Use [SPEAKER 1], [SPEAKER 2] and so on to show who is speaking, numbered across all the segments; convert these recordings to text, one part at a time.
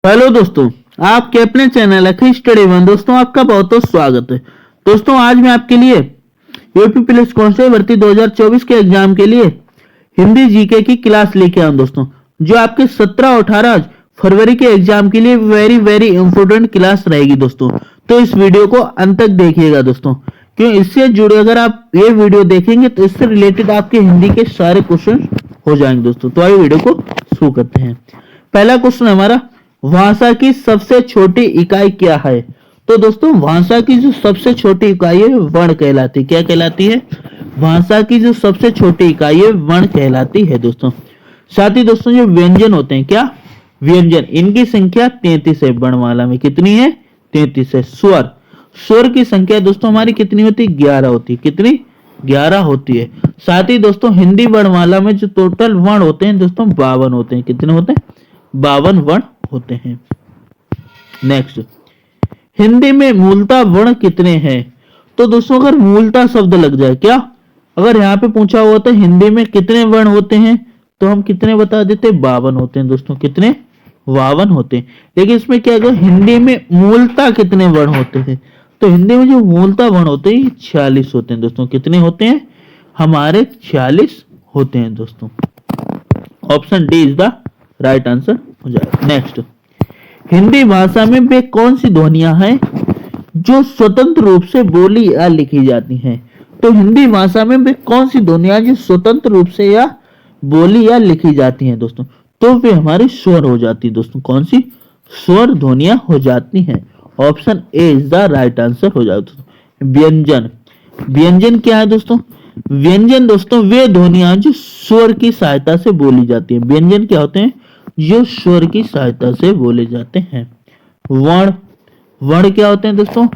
[SPEAKER 1] Hello दोस्तों, आपके अपने चैनल अखिल स्टडी वन दोस्तों आपका बहुत बहुत स्वागत है। दोस्तों आज मैं आपके लिए यूपी पुलिस कांस्टेबल भर्ती 2024 के एग्जाम के लिए हिंदी जीके की क्लास लेके आऊं दोस्तों, जो आपके 17 और 18 फरवरी के एग्जाम के लिए वेरी वेरी इंपोर्टेंट क्लास रहेगी दोस्तों। तो इस वीडियो को अंत तक देखिएगा दोस्तों, क्यों इससे जुड़े अगर आप ये वीडियो देखेंगे तो इससे रिलेटेड आपके हिंदी के सारे क्वेश्चन हो जाएंगे दोस्तों। तो आइए वीडियो को शुरू करते हैं। पहला क्वेश्चन हमारा, भाषा की सबसे छोटी इकाई क्या है? तो दोस्तों भाषा की जो सबसे छोटी इकाई है वर्ण कहलाती है। क्या कहलाती है? भाषा की जो सबसे छोटी इकाई है वर्ण कहलाती है दोस्तों। साथ ही दोस्तों जो व्यंजन होते हैं, क्या व्यंजन, इनकी संख्या 33 है। वर्णमाला में कितनी है? 33 है। स्वर, स्वर की संख्या दोस्तों हमारी कितनी होती है? 11 होती है। कितनी? 11 होती है। साथ ही दोस्तों हिंदी वर्णमाला में जो टोटल वर्ण होते हैं दोस्तों 52 होते हैं। कितने होते हैं? 52 वर्ण होते हैं। नेक्स्ट, हिंदी में मूलतः वर्ण कितने हैं? तो दोस्तों अगर मूलतः शब्द लग जाए, क्या अगर यहाँ पे पूछा हुआ था हिंदी में कितने वर्ण होते हैं, तो हम कितने बता देते? 52 होते हैं दोस्तों। कितने? 52 होते हैं। लेकिन इसमें क्या है, हिंदी में मूलतः कितने वर्ण होते हैं? तो हिंदी में जो मूलतः वर्ण होते हैं 46 होते हैं दोस्तों। कितने होते हैं? हमारे 46 होते हैं दोस्तों। Option D is the right answer हो जाएगा। नेक्स्ट, हिंदी भाषा में वे कौन सी ध्वनियां हैं जो स्वतंत्र रूप से बोली या लिखी जाती हैं? तो हिंदी भाषा में वे कौन सी ध्वनियां जो स्वतंत्र रूप से या बोली या लिखी जाती हैं दोस्तों? तो वे हमारी स्वर हो जाती है दोस्तों। कौन सी? स्वर ध्वनियां हो जाती हैं। Option A is the right answer हो जाएगा दोस्तों। व्यंजन, व्यंजन क्या है दोस्तों? व्यंजन दोस्तों वे ध्वनियां जो स्वर की सहायता से बोली जाती है। व्यंजन क्या होते हैं? जो स्वर की सहायता से बोले जाते हैं। वर्ण, वर्ण क्या होते हैं दोस्तों?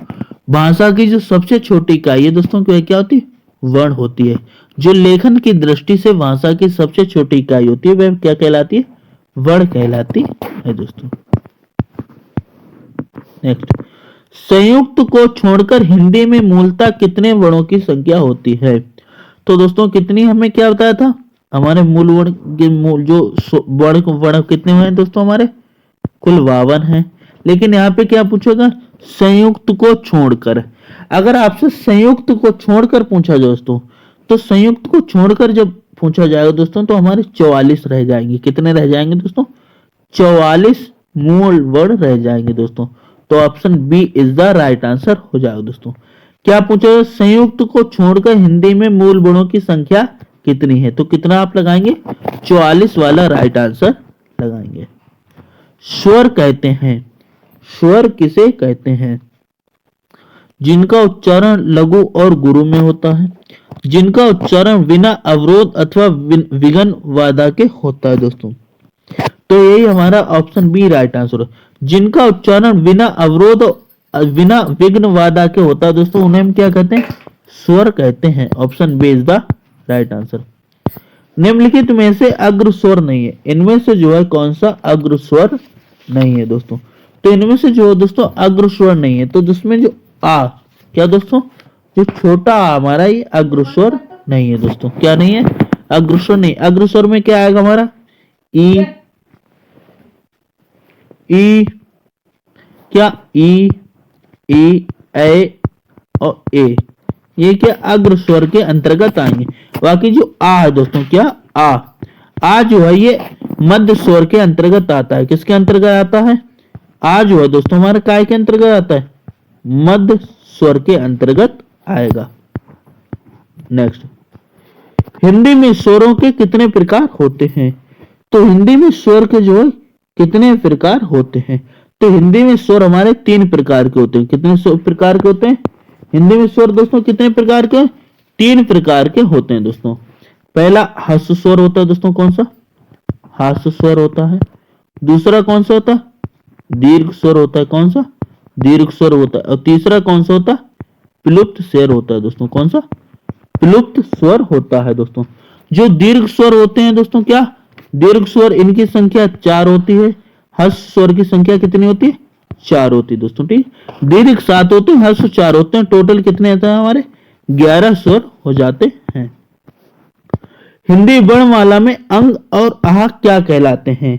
[SPEAKER 1] भाषा की जो सबसे छोटी इकाई है दोस्तों क्या होती है? वर्ण होती है। जो लेखन की दृष्टि से भाषा की सबसे छोटी इकाई होती है वह क्या कहलाती है? वर्ण कहलाती है दोस्तों। नेक्स्ट, संयुक्त को छोड़कर हिंदी में मूलतः कितने वर्णों की संख्या होती है? तो दोस्तों कितनी, हमें क्या बताया था? हमारे मूल वर्ण के मूल जो वर्ण कितने हुए हैं दोस्तों? हमारे कुल 52 हैं। लेकिन यहाँ पे क्या पूछेगा? संयुक्त को छोड़कर। अगर आपसे संयुक्त को छोड़कर पूछा दोस्तों, तो संयुक्त को छोड़कर जब पूछा जाएगा दोस्तों तो हमारे 44 रह जाएंगे। कितने रह जाएंगे दोस्तों? 44 मूल वर्ण रह जाएंगे दोस्तों। तो option B is the right answer हो जाएगा दोस्तों। क्या पूछा? संयुक्त को छोड़कर हिंदी में मूल वर्णों की संख्या कितनी है? तो कितना आप लगाएंगे? 44 वाला राइट आंसर लगाएंगे। स्वर कहते हैं, स्वर किसे कहते हैं? जिनका उच्चारण लघु और गुरु में होता है, जिनका उच्चारण बिना अवरोध अथवा विघ्न बाधा के होता है दोस्तों। तो यही हमारा ऑप्शन बी राइट आंसर है। जिनका उच्चारण बिना अवरोध बिना विघ्न बाधा के होता है दोस्तों, उन्हें हम क्या कहते हैं? स्वर कहते हैं। Option B is the right answer. निम्नलिखित में से अग्र स्वर नहीं है। इनमें से जो है कौन सा अग्र स्वर नहीं है दोस्तों? तो इनमें से जो दोस्तों अग्र स्वर नहीं है, तो जिसमें जो आ, क्या दोस्तों? जो छोटा आ हमारा ये अग्र स्वर नहीं है दोस्तों। क्या नहीं है? अग्र स्वर नहीं। अग्र स्वर में क्या आएगा हमारा? ई, ई, क्या ई, ई, ए और ए, ये क्या अग्र स्वर के अंतर्गत आएंगे। बाकी जो आ है दोस्तों, क्या आ जो है ये मध्य स्वर के अंतर्गत आता है। किसके अंतर्गत आता है? आ जो है दोस्तों हमारे काय के अंतर्गत आता है? मध्य स्वर के अंतर्गत आएगा। नेक्स्ट, हिंदी में स्वरों के कितने प्रकार होते हैं? तो हिंदी में स्वर के जो है कितने प्रकार होते हैं? तो हिंदी में स्वर हमारे 3 प्रकार के होते हैं। कितने प्रकार के होते हैं? हिंदी में स्वर दोस्तों कितने प्रकार के? 3 प्रकार के होते हैं दोस्तों। पहला ह्रस्व स्वर होता है दोस्तों। कौन सा? ह्रस्व स्वर होता है। दूसरा कौन सा होता है? दीर्घ स्वर होता है। कौन सा? दीर्घ स्वर होता है। और तीसरा कौन सा होता है? प्लुप्त स्वर होता है दोस्तों। कौन सा? प्लुप्त स्वर होता है दोस्तों। जो दीर्घ स्वर होते हैं दोस्तों, क्या दीर्घ स्वर, इनकी संख्या 4 होती है। ह्रस्व स्वर की संख्या कितनी होती है? 4 होती है दोस्तों। ठीक, दीर्घ 7 होते हैं, ह्रस्व 4 होते हैं। टोटल कितने होते हैं हमारे? 11 स्वर हो जाते हैं। हिंदी वर्णमाला में अंग और आह क्या कहलाते हैं?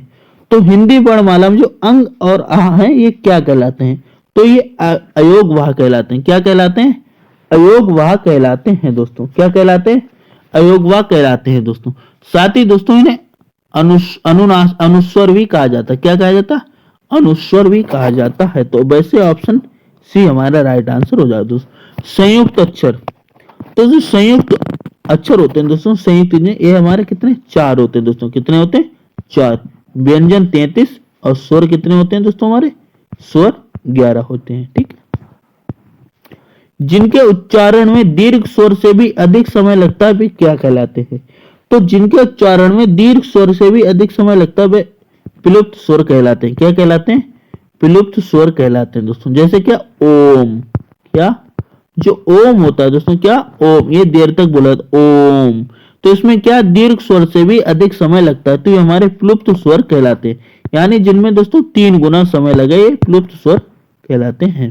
[SPEAKER 1] तो हिंदी वर्णमाला में जो अंग और आ है ये क्या कहलाते हैं? तो ये अयोगवाह कहलाते हैं। क्या कहलाते हैं? अयोगवाह कहलाते हैं दोस्तों। क्या कहलाते हैं? अयोगवाह कहलाते हैं दोस्तों। साथ ही दोस्तों इन्हें अनुस्वर भी कहा जाता है। क्या कहा जाता है? अनुस्वर भी कहा जाता है। तो वैसे ऑप्शन सी हमारा राइट आंसर हो जाएगा दोस्तों। संयुक्त अक्षर, तो जो संयुक्त अक्षर होते हैं दोस्तों, संयुक्त ये हमारे कितने? 4 होते हैं दोस्तों। कितने होते हैं? 4। व्यंजन 33 और स्वर कितने होते हैं दोस्तों? हमारे स्वर 11 होते हैं। ठीक है। जिनके उच्चारण में दीर्घ स्वर से भी अधिक समय लगता है वे क्या कहलाते हैं? तो जिनके उच्चारण में दीर्घ स्वर से भी अधिक समय लगता है वे विलुप्त स्वर कहलाते हैं। क्या कहलाते हैं? विलुप्त स्वर कहलाते हैं दोस्तों। जैसे क्या? ओम। क्या? जो ओम होता है दोस्तों, क्या? ओम, ये देर तक बोला ओम, तो इसमें क्या? दीर्घ स्वर से भी अधिक समय लगता है, तो ये हमारे विलुप्त स्वर कहलाते हैं। यानी जिनमें दोस्तों 3 गुना समय लगे ये विलुप्त स्वर कहलाते हैं।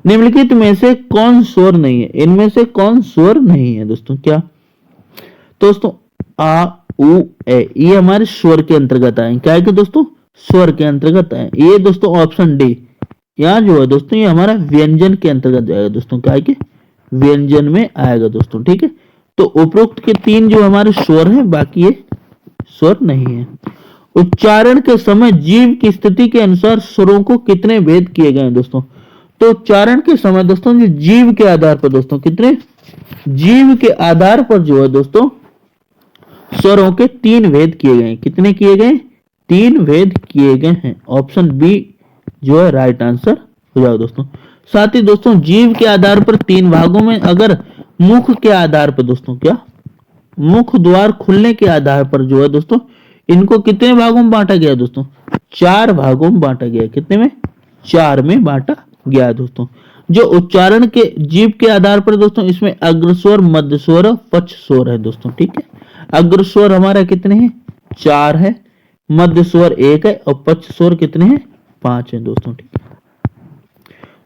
[SPEAKER 1] निम्नलिखित में से कौन स्वर नहीं है? इनमें से कौन स्वर नहीं है दोस्तों? क्या दोस्तों? आ, उ, ए, ये हमारे स्वर के अंतर्गत आए। क्या है कि दोस्तों? स्वर के अंतर्गत आए। ये दोस्तों ऑप्शन डी, यहाँ जो है दोस्तों ये हमारा व्यंजन के अंतर्गत जाएगा दोस्तों। क्या है कि व्यंजन में आएगा दोस्तों। ठीक है। तो उपरोक्त के 3 जो हमारे स्वर हैं, बाकी ये स्वर नहीं है। उच्चारण के समय जीव की स्थिति के अनुसार स्वरों को कितने भेद किए गए हैं दोस्तों? तो उच्चारण के समय दोस्तों जो जीव के आधार पर दोस्तों कितने? जीव के आधार पर जो है दोस्तों स्वरों के 3 भेद किए गए हैं। कितने किए गए? 3 भेद किए गए हैं। ऑप्शन बी जो है राइट आंसर हो जाएगा दोस्तों। साथ ही दोस्तों जीव के आधार पर 3 भागों में, अगर मुख के आधार पर दोस्तों, क्या? मुख द्वार खुलने के आधार पर जो है दोस्तों इनको कितने भागों में बांटा गया दोस्तों? 4 भागों में बांटा गया। कितने में? 4 में बांटा गया दोस्तों। जो उच्चारण के जीव के आधार पर दोस्तों इसमें अग्रस्वर, मध्यस्वर और पक्षस्वर है दोस्तों। ठीक है। अग्रस्वर हमारा कितने हैं? 4 है। मध्यस्वर 1 है और पक्षस्वर कितने हैं? 5 है दोस्तों। ठीक है।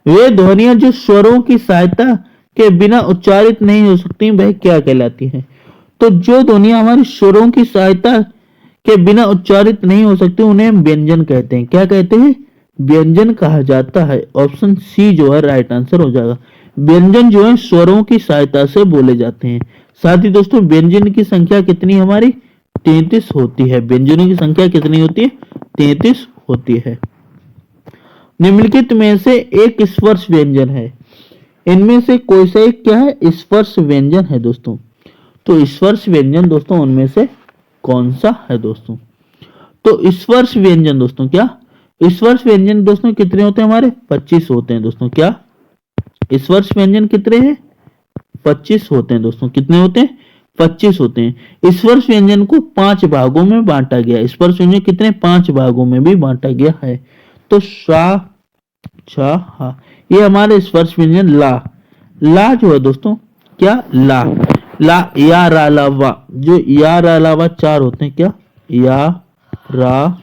[SPEAKER 1] वे ध्वनियां जो स्वरों की सहायता के बिना उच्चारित नहीं हो सकती वह क्या कहलाती है? तो जो ध्वनियां हमारी स्वरों की सहायता के बिना उच्चारित नहीं हो सकती उन्हें हम व्यंजन कहते हैं। क्या कहते हैं? व्यंजन कहा जाता है। ऑप्शन सी जो है राइट आंसर हो जाएगा। व्यंजन जो है स्वरों की सहायता से बोले जाते हैं। साथ ही दोस्तों व्यंजन की संख्या कितनी हमारी? 33 होती है। व्यंजनों की संख्या कितनी होती है? 33 होती है। निम्नलिखित में से एक स्पर्श व्यंजन है। इनमें से कोई सा एक क्या है? स्पर्श व्यंजन है दोस्तों। तो स्पर्श व्यंजन दोस्तों उनमें से कौन सा है दोस्तों? तो स्पर्श व्यंजन दोस्तों, क्या? स्पर्श व्यंजन दोस्तों कितने होते हैं हमारे? 25 होते हैं दोस्तों। क्या? स्पर्श व्यंजन कितने हैं? 25 होते हैं दोस्तों। कितने होते हैं? 25 होते हैं। स्पर्श व्यंजन को 5 भागों में बांटा गया। स्पर्श व्यंजन कितने? 5 भागों में भी बांटा गया है। तो सा, छा, हा, ये हमारे स्पर्श व्यंजन। ला, ला जो है दोस्तों, क्या? ला, ला, या, रा, ला, वा, जो या, रा, ला, वा 4 होते हैं। क्या? या, रा,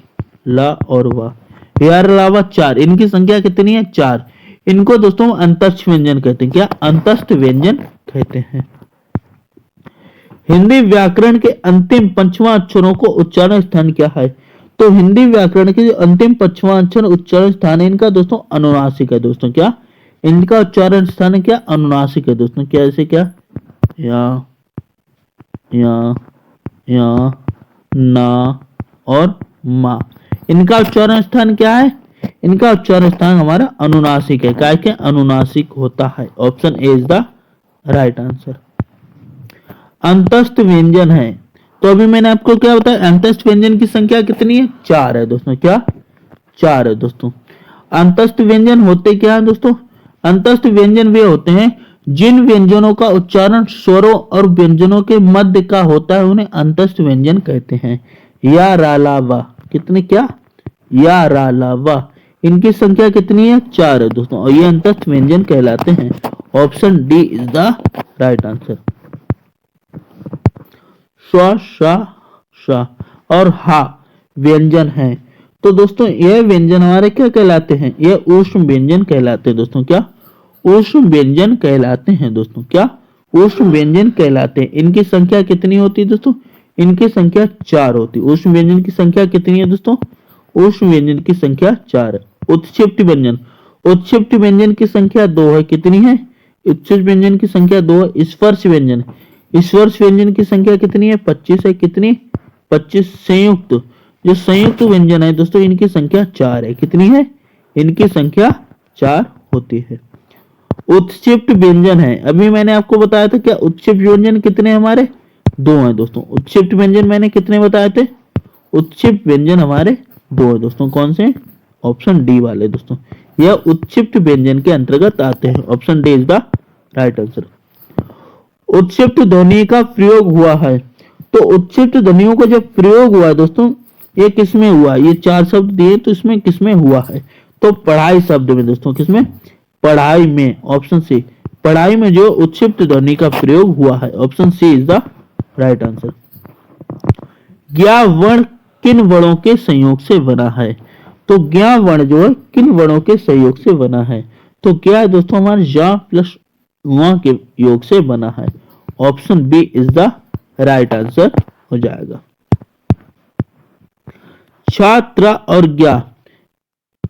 [SPEAKER 1] ला और वा, या, रा, ला, वा 4। इनकी संख्या कितनी है? 4। इनको दोस्तों अंतस्थ व्यंजन कहते हैं। क्या? अंतस्थ व्यंजन कहते हैं। हिंदी व्याकरण के अंतिम 5वां अक्षरों को उच्चारण स्थान क्या है? तो हिंदी व्याकरण के जो अंतिम 5वां अक्षर उच्चारण स्थान है इनका दोस्तों अनुनासिक है दोस्तों। क्या? इनका उच्चारण स्थान है क्या? अनुनासिक है दोस्तों। क्या? जैसे क्या? या, ना और मा, इनका उच्चारण स्थान क्या है? इनका उच्चारण स्थान हमारा अनुनासिक है। क्या है? अनुनासिक होता है। Option A is the right answer. अंतस्थ व्यंजन है। तो अभी मैंने आपको क्या बताया? अंतस्थ व्यंजन की संख्या कितनी है? 4 है दोस्तों। क्या? 4 है दोस्तों। अंतस्थ व्यंजन होते क्या है दोस्तों? अंतस्थ व्यंजन वे होते हैं जिन व्यंजनों का उच्चारण स्वरों और व्यंजनों के मध्य का होता है उन्हें अंतस्थ व्यंजन कहते हैं। या, रा, ला, वा, कितने? क्या? या, रा, ला, वा, इनकी संख्या कितनी है? 4 है दोस्तों। और ये अंतस्थ व्यंजन कहलाते हैं। Option D is the right answer. स्व, श, श और हा व्यंजन है। तो दोस्तों यह व्यंजन हमारे क्या कहलाते हैं? यह ऊष्म व्यंजन कहलाते हैं दोस्तों। क्या? ऊष्म व्यंजन कहलाते हैं दोस्तों। क्या? ऊष्म व्यंजन कहलाते हैं। इनकी संख्या कितनी होती है दोस्तों? इनकी संख्या 4 होती है। ऊष्म व्यंजन की संख्या कितनी है दोस्तों? ऊष्म व्यंजन की संख्या 4 है। उत्क्षिप्त व्यंजन, उत्क्षिप्त व्यंजन की संख्या 2 है। कितनी है? उत्क्षिप्त व्यंजन की संख्या 2 है। स्पर्श व्यंजन, स्पर्श व्यंजन की संख्या कितनी है? 25 है। कितनी? 25। संयुक्त, जो संयुक्त व्यंजन है दोस्तों इनकी संख्या 4 है। कितनी है? इनकी संख्या 4 होती है। उत्क्षिप्त व्यंजन है, अभी मैंने आपको बताया था क्या उत्क्षिप्त व्यंजन कितने हमारे? 2 हैं दोस्तों। उत्क्षिप्त व्यंजन मैंने कितने बताए थे? उत्क्षिप्त व्यंजन हमारे 2 है दोस्तों। कौन से? ऑप्शन डी वाले दोस्तों, यह उत्क्षिप्त व्यंजन के अंतर्गत आते हैं। Option D is the right answer. उत्क्षिप्त ध्वनि का प्रयोग हुआ है, तो उत्क्षिप्त ध्वनियों का जब प्रयोग हुआ है दोस्तों, ये किसमें हुआ? ये 4 शब्द दिए तो इसमें किसमें हुआ है? तो पढ़ाई शब्द में दोस्तों। किसमें? पढ़ाई में। ऑप्शन सी, पढ़ाई में जो उत्क्षिप्त ध्वनि का प्रयोग हुआ है। Option C is the right answer. ज्ञा वर्ण किन वर्णों के संयोग से बना है? तो ज्ञा वर्ण जो है किन वर्णों के संयोग से बना है? तो क्या है दोस्तों? हमारे जा प्लस वहां के योग से बना है। Option B is the right answer हो जाएगा। छात्र और ज्ञा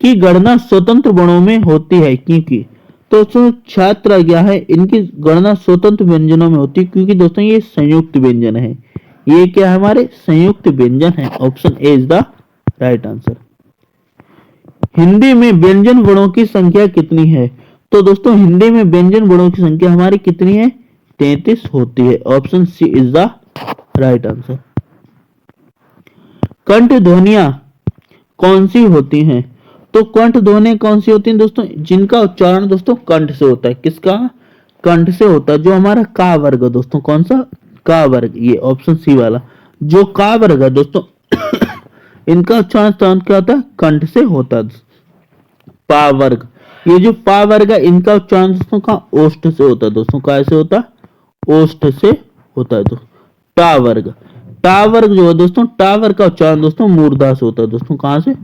[SPEAKER 1] की गणना स्वतंत्र वर्णों में होती है क्योंकि, तो छात्र ज्ञा है इनकी गणना स्वतंत्र व्यंजनों में होती है क्योंकि दोस्तों ये संयुक्त व्यंजन है। ये क्या है? हमारे संयुक्त व्यंजन है। Option A is the right answer. Hindi में व्यंजन वर्णों की संख्या कितनी है? तो दोस्तों हिंदी में व्यंजन वर्णों की संख्या हमारी कितनी है? 33 होती है। Option C is the right answer. कंठ ध्वनियां कौन सी होती हैं? तो कंठ ध्वनियां कौन सी होती हैं दोस्तों? जिनका उच्चारण दोस्तों कंठ से होता है। किसका? कंठ से होता है। जो हमारा का वर्ग है दोस्तों, कौन सा? का वर्ग। ये ऑप्शन सी वाला जो का वर्ग है दोस्तों इनका उच्चारण स्थान क्या होता है? कंठ से होता है। पा वर्ग, ये जो पा वर्ग है इनका उच्चारण दोस्तों का ओष्ठ से होता है दोस्तों। कैसे होता है? ओष्ठ से होता है दोस्तों। टा वर्ग, टा वर्ग जो है दोस्तों, टा वर्ग का उच्चारण दोस्तों मूर्धा से होता है दोस्तों। कहां से?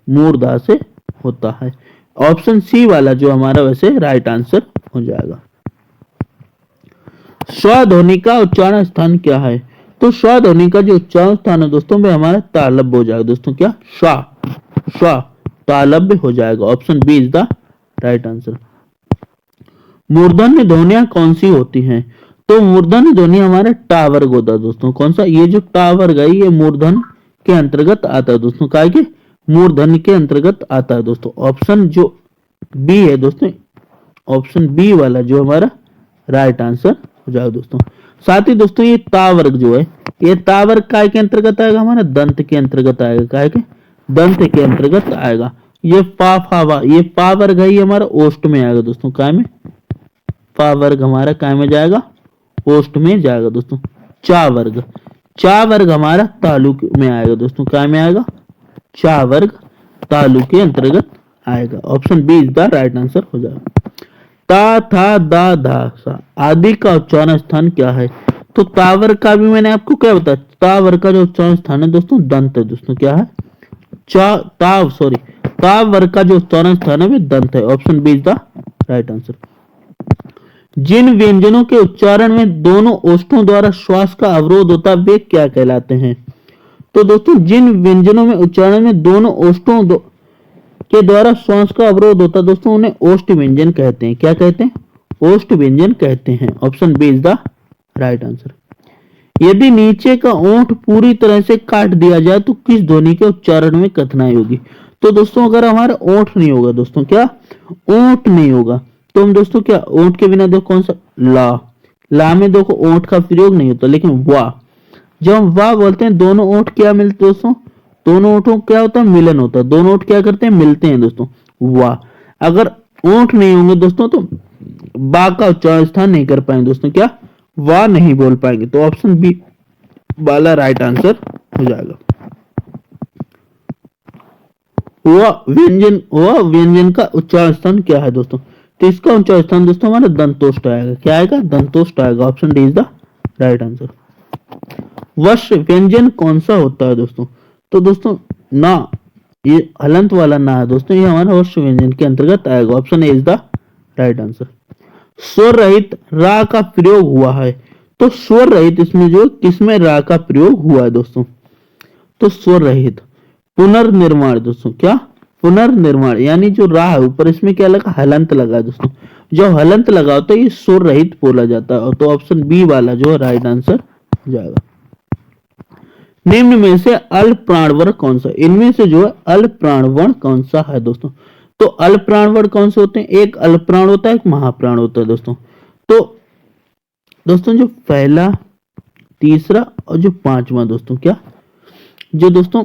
[SPEAKER 1] मूर्धा से होता है। ऑप्शन सी वाला जो हमारा वैसे राइट आंसर हो जाएगा। स्वध्वनि का उच्चारण स्थान क्या है? तो स्वध्वनि का जो उच्चारण स्थान है दोस्तों में हमारा तालव्य हो जाएगा दोस्तों। क्या? स्व तालव्य हो जाएगा। Option B is the right answer. मूर्धन्य ध्वनियां कौन सी होती हैं? तो मूर्धन्य ध्वनि हमारे टा वर्ग होता है दोस्तों। कौन सा? ये जो टा वर्ग है ये मूर्धन्य के अंतर्गत आता है दोस्तों। काय के? मूर्धन्य के अंतर्गत आता है दोस्तों। ऑप्शन जो बी है दोस्तों, ऑप्शन बी वाला जो हमारा राइट आंसर हो जाएगा दोस्तों। साथ ही दोस्तों ये ता वर्ग जो है, ये ता वर्ग काय के अंतर्गत आएगा? हमारा दंत के अंतर्गत आएगा। काय के? दंत के अंतर्गत आएगा। ये पा फावा, ये पा वर्ग है ये हमारा ओष्ठ में आएगा दोस्तों। काय में? पा वर्ग हमारा काय में जाएगा? ओष्ठ में जाएगा दोस्तों। चा वर्ग, चा वर्ग हमारा तालु में आएगा दोस्तों। काय में आएगा? चा वर्ग तालु के अंतर्गत आएगा। Option B is the right answer हो जाएगा। ता था दा धा सा आदि का उच्चारण स्थान क्या है? तो ता वर्ग का भी मैंने आपको क्या बताया? ता वर्ग का जो उच्चारण स्थान है दोस्तों दंत है दोस्तों। क्या है? ता वर्ग का जो उच्चारण स्थान है वो दंत है। Option B is the right answer. जिन व्यंजनों के उच्चारण में दोनों ओष्ठों द्वारा श्वास का अवरोध होता है वे क्या कहलाते हैं? तो दोस्तों जिन व्यंजनों में उच्चारण में दोनों ओष्ठों के द्वारा श्वास का अवरोध होता है दोस्तों उन्हें ओष्ठ व्यंजन कहते हैं। क्या कहते हैं? ओष्ठ व्यंजन कहते हैं। Option B is the right answer. यदि नीचे का ओंठ पूरी तरह से काट दिया जाए तो किस ध्वनि के उच्चारण में कठिनाई होगी? तो दोस्तों अगर हमारा ओंठ नहीं होगा दोस्तों, क्या? ओंठ नहीं होगा तो हम दोस्तों क्या ओंठ के बिना देखो कौन सा? ला में देखो ओंठ का प्रयोग नहीं होता, लेकिन वाह, जब हम वाह बोलते हैं दोनों ओंठ क्या मिलते दोस्तों? दोनों ओंठों क्या होता है? मिलन होता है। दोनों ओंठ क्या करते हैं? मिलते हैं दोस्तों। वाह। अगर ओंठ नहीं होंगे दोस्तों तो बा का उच्चारण स्थान नहीं कर पाएंगे दोस्तों। क्या? वाह नहीं बोल पाएंगे। तो ऑप्शन बी वाला राइट आंसर हो जाएगा। वह व्यंजन का उच्चारण स्थान क्या है दोस्तों? तो इसका उच्चारण स्थान दोस्तों हमारा दंतोष्ठ आएगा। क्या आएगा? दंतोष्ठ आएगा। Option D is the right answer. वश व्यंजन कौन सा होता है दोस्तों? तो दोस्तों ना, ये हलंत वाला ना है दोस्तों, ये हमारा वश व्यंजन के अंतर्गत आएगा। Option A is the right answer. स्वर रहित रा का प्रयोग हुआ है, तो स्वर रहित इसमें जो किसमें रा का प्रयोग हुआ है दोस्तों? तो स्वर रहित पुनर्निर्माण दोस्तों, क्या पुनर्निर्माण, यानी जो राह है ऊपर इसमें क्या लगा, हलंत लगा है दोस्तों। जो हलंत लगा होता है ये स्वर रहित बोला जाता है, तो ऑप्शन बी वाला जो है राइट आंसर हो जाएगा। निम्न में से अल्प प्राणवर्ण कौन सा, इनमें से जो है अल्प प्राणवर्ण कौन सा है दोस्तों। तो अल्प प्राणवर्ण कौन से होते हैं, एक अल्प प्राण होता है, एक महाप्राण होता है दोस्तों। तो दोस्तों जो पहला, तीसरा और जो पांचवा दोस्तों, क्या जो दोस्तों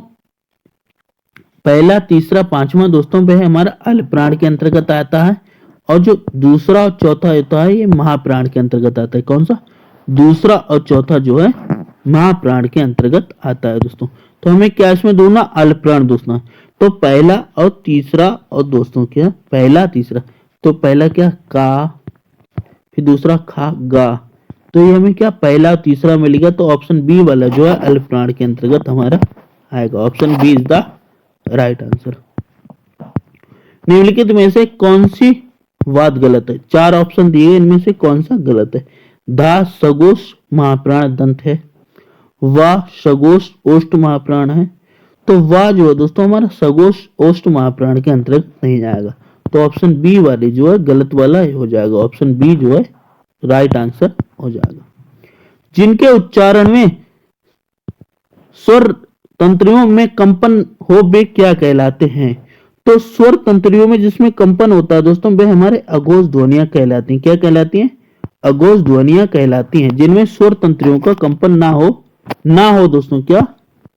[SPEAKER 1] पहला, तीसरा, पांचवा दोस्तों वह हमारा अल्प प्राण के अंतर्गत आता है, और जो दूसरा और चौथा होता है ये महाप्राण के अंतर्गत आता है। कौन सा, दूसरा और चौथा जो है महाप्राण के अंतर्गत आता है दोस्तों। तो हमें क्या इसमें ढूंढना, अल्प प्राण दोस्तों। तो पहला और तीसरा और दोस्तों क्या, पहला तीसरा, तो पहला क्या का, फिर दूसरा खा गा, तो ये हमें क्या पहला और तीसरा मिलेगा, तो ऑप्शन बी वाला जो है अल्प प्राण के अंतर्गत हमारा आएगा। Option B is the right answer. निम्नलिखित में से कौन सी बात गलत है, चार ऑप्शन दिए, इनमें से कौन सा गलत है। धा सगोष महाप्राण दंत है, वा सगोष ओष्ठ महाप्राण है, तो वा जो है दोस्तों हमारा सगोष ओष्ठ महाप्राण के अंतर्गत नहीं आएगा, तो ऑप्शन बी वाली जो है गलत वाला हो जाएगा। ऑप्शन बी जो है राइट आंसर हो जाएगा। जिनके उच्चारण में स्वर तंत्रियों में कंपन हो वे क्या कहलाते हैं। तो स्वर तंत्रियों में जिसमें कंपन होता है दोस्तों वे हमारे अघोष ध्वनियां कहलाती हैं। क्या कहलाती हैं, अघोष ध्वनियां कहलाती हैं। जिनमें स्वर तंत्रियों का कंपन ना हो दोस्तों, क्या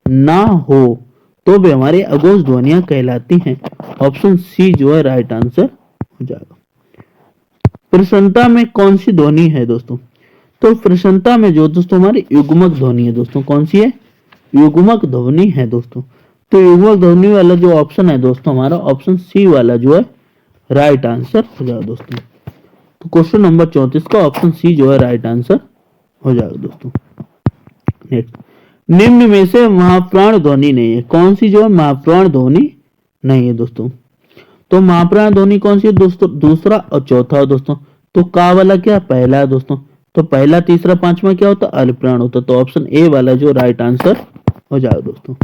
[SPEAKER 1] ना हो, तो वे हमारे अघोष ध्वनियां कहलाती हैं। ऑप्शन सी जो है राइट आंसर हो जाएगा। प्रसन्नता में कौन सी ध्वनि है दोस्तों, तो प्रसन्नता में जो दोस्तों हमारी युग्मक ध्वनि है दोस्तों, कौन सी है, युग्मक ध्वनि है दोस्तों। तो युग्मक ध्वनि वाला जो ऑप्शन है दोस्तों हमारा ऑप्शन सी वाला जो है राइट आंसर हो जाएगा दोस्तों। तो क्वेश्चन नंबर 34 का ऑप्शन सी जो है राइट आंसर हो जाएगा दोस्तों। नेक्स्ट, निम्न में से महाप्राण ध्वनि नहीं है, कौन सी जो है महाप्राण ध्वनि नहीं है दोस्तों। तो महाप्राण ध्वनि कौन सी है दोस्तों, दूसरा और चौथा दोस्तों। तो का वाला क्या पहला है दोस्तों, तो पहला, तीसरा, पांचवा क्या होता है अल्प प्राण होता है, तो ऑप्शन ए वाला जो राइट आंसर हो जाएगा दोस्तों।